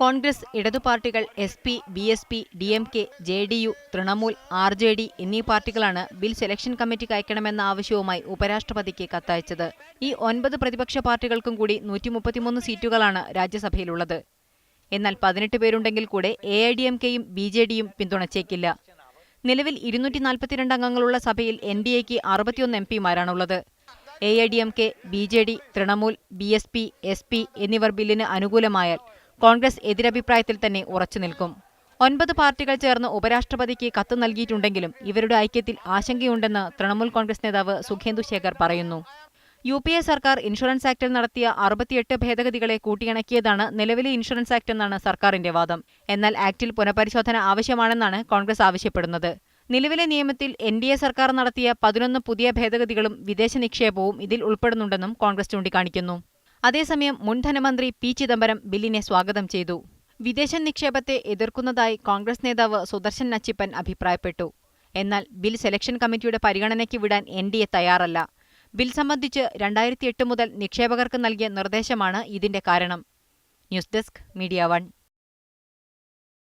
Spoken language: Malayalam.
കോൺഗ്രസ്, ഇടതു പാർട്ടികൾ, SP, BSP, DMK, JDU, Trinamool, RJD എന്നീ പാർട്ടികളാണ് ബിൽ സെലക്ഷൻ കമ്മിറ്റിക്ക് അയക്കണമെന്ന ആവശ്യവുമായി ഉപരാഷ്ട്രപതിക്ക് കത്തയച്ചത്. ഈ 9 പ്രതിപക്ഷ പാർട്ടികൾക്കും കൂടി 133 സീറ്റുകളാണ് രാജ്യസഭയിലുള്ളത്. എന്നാൽ 18 പേരുണ്ടെങ്കിൽ കൂടെ AIDMKയും BJDയും പിന്തുണച്ചേക്കില്ല. നിലവിൽ 242 അംഗങ്ങളുള്ള സഭയിൽ NDAക്ക് 61 MPമാരാണുള്ളത്. AIDMK, BJD, Trinamool, BSP, SP എന്നിവർ ബില്ലിന് അനുകൂലമായാൽ കോൺഗ്രസ് എതിരഭിപ്രായത്തിൽ തന്നെ ഉറച്ചുനിൽക്കും. 9 പാർട്ടികൾ ചേർന്ന് ഉപരാഷ്ട്രപതിക്ക് കത്ത് നൽകിയിട്ടുണ്ടെങ്കിലും ഇവരുടെ ഐക്യത്തിൽ ആശങ്കയുണ്ടെന്ന് തൃണമൂൽ കോൺഗ്രസ് നേതാവ് സുഖേന്ദു ശേഖർ പറയുന്നു. UPA സർക്കാർ ഇൻഷുറൻസ് ആക്ടിൽ നടത്തിയ 68 ഭേദഗതികളെ കൂട്ടിയിണക്കിയതാണ് നിലവിലെ ഇൻഷുറൻസ് ആക്ട് എന്നാണ് സർക്കാരിന്റെ വാദം. എന്നാൽ ആക്ടിൽ പുനഃപരിശോധന ആവശ്യമാണെന്നാണ് കോൺഗ്രസ് ആവശ്യപ്പെടുന്നത്. നിലവിലെ നിയമത്തിൽ NDA സർക്കാർ നടത്തിയ 11 പുതിയ ഭേദഗതികളും വിദേശ നിക്ഷേപവും ഇതിൽ ഉൾപ്പെടുന്നുണ്ടെന്നും കോൺഗ്രസ് ചൂണ്ടിക്കാണിക്കുന്നു. അതേസമയം മുൻ ധനമന്ത്രി P. ചിദംബരം ബില്ലിനെ സ്വാഗതം ചെയ്തു. വിദേശ നിക്ഷേപത്തെ എതിർക്കുന്നതായി കോൺഗ്രസ് നേതാവ് സുദർശൻ നച്ചിപ്പൻ അഭിപ്രായപ്പെട്ടു. എന്നാൽ ബിൽ സെലക്ഷൻ കമ്മിറ്റിയുടെ പരിഗണനയ്ക്ക് വിടാൻ NDA തയ്യാറല്ല. ബിൽ സംബന്ധിച്ച് 2008 മുതൽ നിക്ഷേപകർക്ക് നൽകിയ നിർദ്ദേശമാണ് ഇതിന്റെ കാരണം. News desk, media 1.